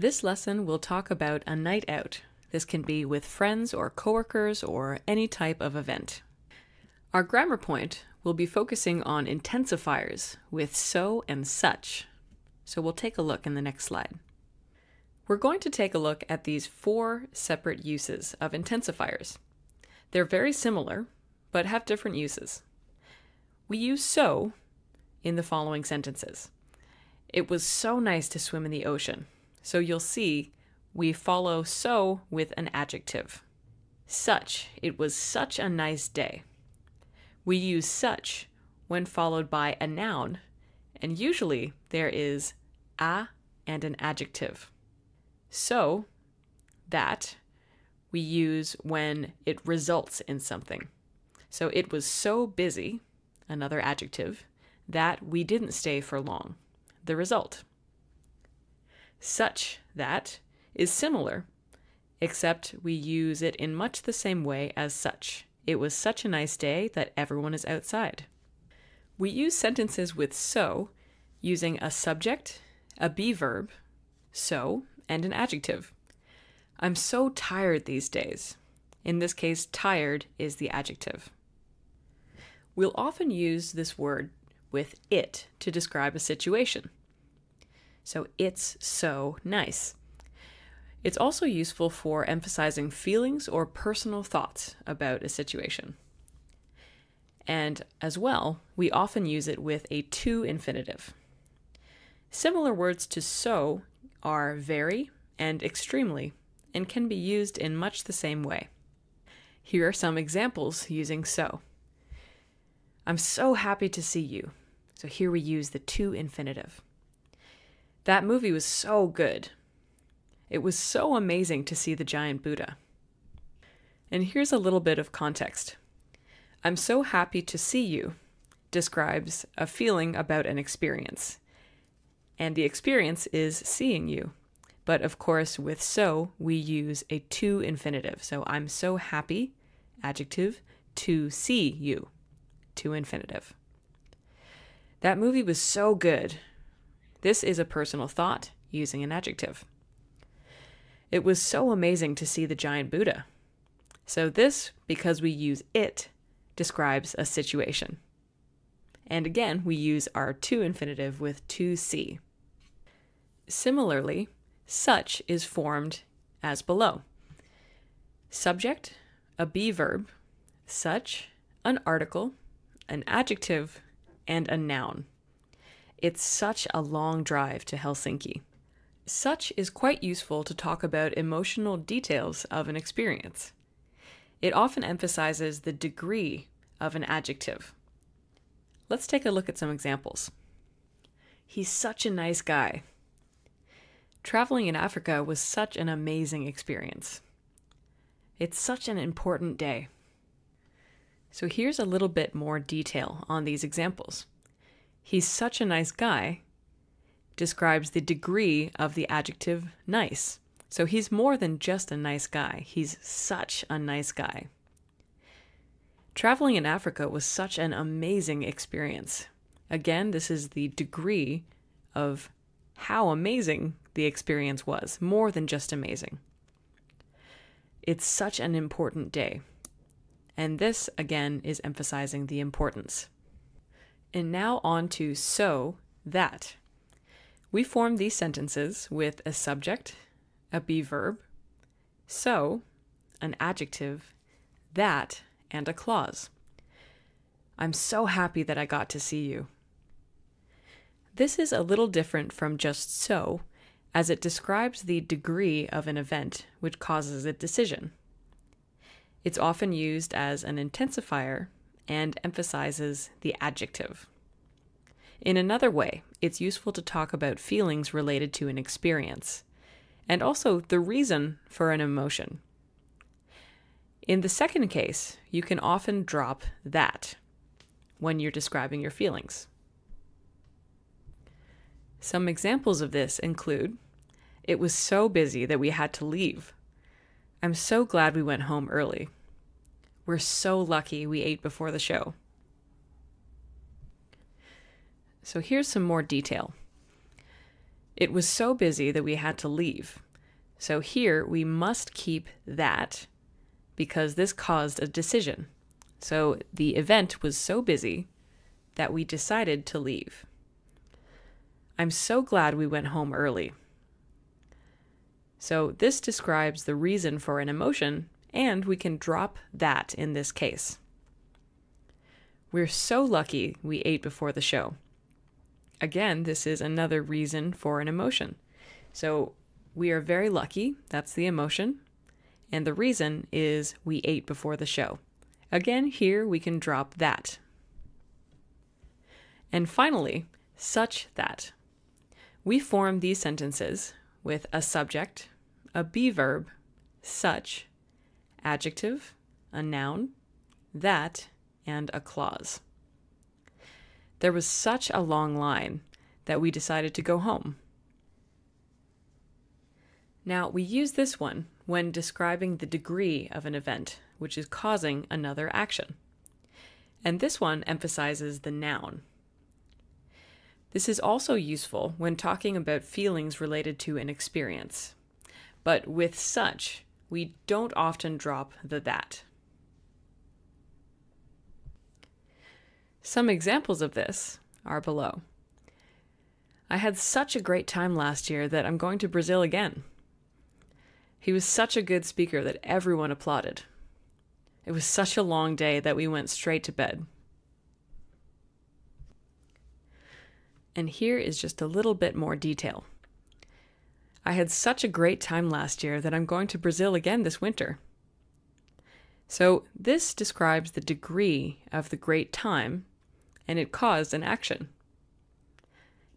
This lesson will talk about a night out. This can be with friends or coworkers or any type of event. Our grammar point will be focusing on intensifiers with so and such. So we'll take a look in the next slide. We're going to take a look at these 4 separate uses of intensifiers. They're very similar, but have different uses. We use so in the following sentences. It was so nice to swim in the ocean. So you'll see we follow so with an adjective. Such, it was such a nice day. We use such when followed by a noun, and usually there is a and an adjective. So, that we use when it results in something. So it was so busy, another adjective, that we didn't stay for long. The result. Such that is similar, except we use it in much the same way as such. It was such a nice day that everyone is outside. We use sentences with so using a subject, a be verb, so, and an adjective. I'm so tired these days. In this case, tired is the adjective. We'll often use this word with it to describe a situation. So it's so nice. It's also useful for emphasizing feelings or personal thoughts about a situation. And as well, we often use it with a to infinitive. Similar words to so are very and extremely, and can be used in much the same way. Here are some examples using so. I'm so happy to see you. So here we use the to infinitive. That movie was so good. It was so amazing to see the giant Buddha. And here's a little bit of context. I'm so happy to see you describes a feeling about an experience. And the experience is seeing you. But of course, with so, we use a to infinitive. So I'm so happy, adjective, to see you, to infinitive. That movie was so good. This is a personal thought using an adjective. It was so amazing to see the giant Buddha. So this, because we use it, describes a situation. And again, we use our to infinitive with to see. Similarly, such is formed as below. Subject, a be verb, such, an article, an adjective, and a noun. It's such a long drive to Helsinki. Such is quite useful to talk about emotional details of an experience. It often emphasizes the degree of an adjective. Let's take a look at some examples. He's such a nice guy. Traveling in Africa was such an amazing experience. It's such an important day. So here's a little bit more detail on these examples. He's such a nice guy describes the degree of the adjective nice. So he's more than just a nice guy. He's such a nice guy. Traveling in Africa was such an amazing experience. Again, this is the degree of how amazing the experience was, more than just amazing. It's such an important day. And this, again, is emphasizing the importance. And now on to so, that. We form these sentences with a subject, a be verb, so, an adjective, that, and a clause. I'm so happy that I got to see you. This is a little different from just so, as it describes the degree of an event which causes a decision. It's often used as an intensifier and emphasizes the adjective. In another way, it's useful to talk about feelings related to an experience, and also the reason for an emotion. In the second case, you can often drop that when you're describing your feelings. Some examples of this include, it was so busy that we had to leave. I'm so glad we went home early. We're so lucky we ate before the show. So here's some more detail. It was so busy that we had to leave. So here we must keep that because this caused a decision. So the event was so busy that we decided to leave. I'm so glad we went home early. So this describes the reason for an emotion, and we can drop that in this case. We're so lucky we ate before the show. Again, this is another reason for an emotion. So we are very lucky, that's the emotion, and the reason is we ate before the show. Again, here we can drop that. And finally, such that. We form these sentences with a subject, a be verb, such, adjective, a noun, that, and a clause. There was such a long line that we decided to go home. Now, we use this one when describing the degree of an event, which is causing another action. And this one emphasizes the noun. This is also useful when talking about feelings related to an experience. But with such, we don't often drop the that. Some examples of this are below. I had such a great time last year that I'm going to Brazil again. He was such a good speaker that everyone applauded. It was such a long day that we went straight to bed. And here is just a little bit more detail. I had such a great time last year that I'm going to Brazil again this winter. So this describes the degree of the great time, and it caused an action.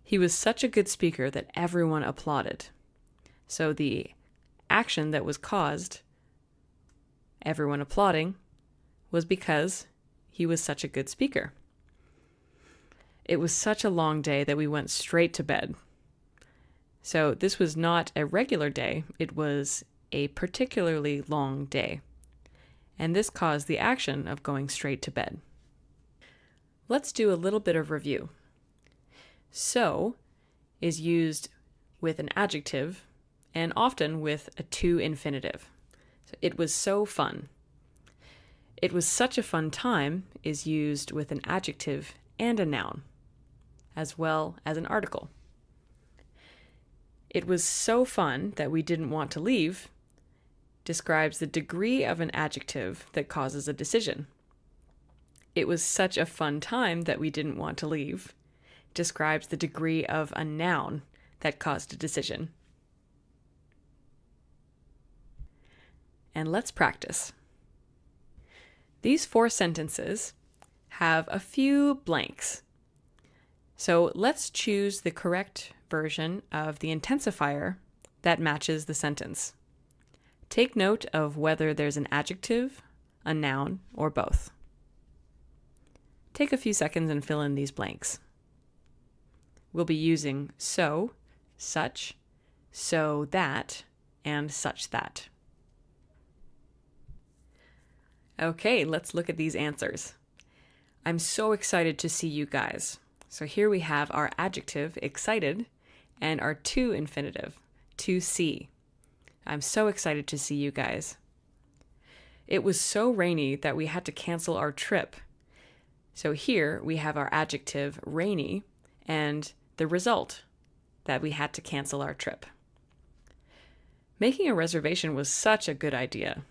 He was such a good speaker that everyone applauded. So the action that was caused, everyone applauding, was because he was such a good speaker. It was such a long day that we went straight to bed. So this was not a regular day, it was a particularly long day. And this caused the action of going straight to bed. Let's do a little bit of review. So is used with an adjective and often with a to infinitive. So it was so fun. It was such a fun time is used with an adjective and a noun, as well as an article. It was so fun that we didn't want to leave describes the degree of an adjective that causes a decision. It was such a fun time that we didn't want to leave describes the degree of a noun that caused a decision. And let's practice. These 4 sentences have a few blanks. So let's choose the correct version of the intensifier that matches the sentence. Take note of whether there's an adjective, a noun, or both. Take a few seconds and fill in these blanks. We'll be using so, such, so that, and such that. Okay, let's look at these answers. I'm so excited to see you guys. So here we have our adjective, excited, and our to infinitive, to see. I'm so excited to see you guys. It was so rainy that we had to cancel our trip. So here we have our adjective, rainy, and the result, that we had to cancel our trip. Making a reservation was such a good idea.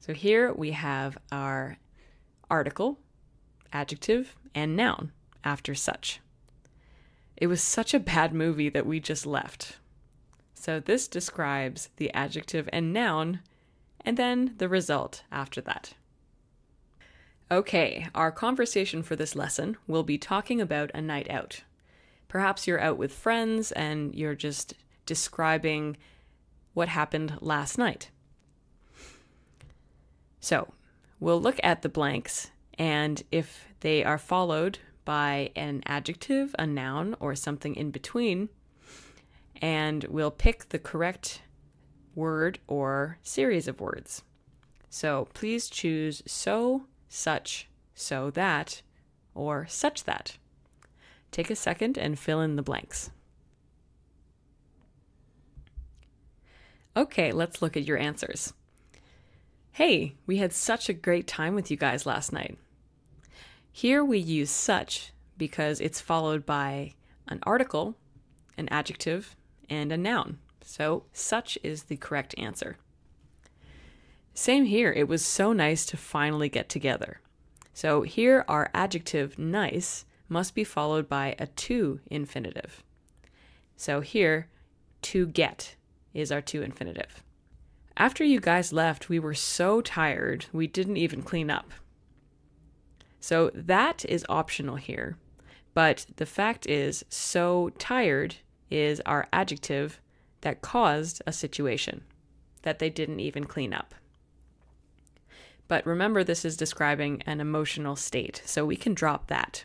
So here we have our article, adjective, and noun after such. It was such a bad movie that we just left. So this describes the adjective and noun, and then the result after that. Okay, our conversation for this lesson will be talking about a night out. Perhaps you're out with friends and you're just describing what happened last night. So we'll look at the blanks, and if they are followed by an adjective, a noun, or something in between, and we'll pick the correct word or series of words. So please choose so, such, so that, or such that. Take a second and fill in the blanks. Okay, let's look at your answers. Hey, we had such a great time with you guys last night. Here we use such because it's followed by an article, an adjective, and a noun. So such is the correct answer. Same here, it was so nice to finally get together. So here our adjective nice must be followed by a to infinitive. So here, to get is our to infinitive. After you guys left, we were so tired, we didn't even clean up. So that is optional here, but the fact is, so tired is our adjective that caused a situation that they didn't even clean up. But remember, this is describing an emotional state, so we can drop that.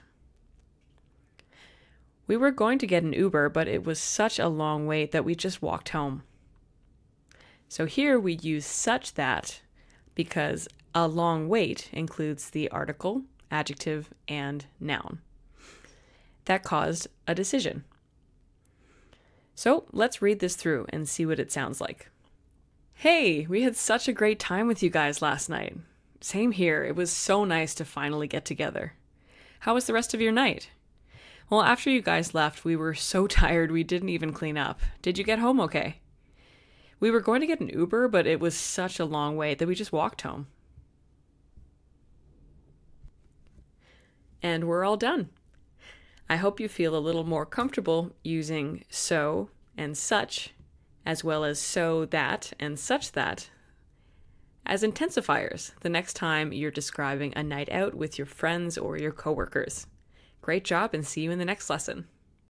We were going to get an Uber, but it was such a long wait that we just walked home. So here we use such that because a long wait includes the article, adjective, and noun. That caused a decision. So let's read this through and see what it sounds like. Hey, we had such a great time with you guys last night. Same here, it was so nice to finally get together. How was the rest of your night? Well, after you guys left, we were so tired we didn't even clean up. Did you get home okay? We were going to get an Uber, but it was such a long wait that we just walked home. And we're all done. I hope you feel a little more comfortable using so and such, as well as so that and such that, as intensifiers the next time you're describing a night out with your friends or your coworkers. Great job, and see you in the next lesson.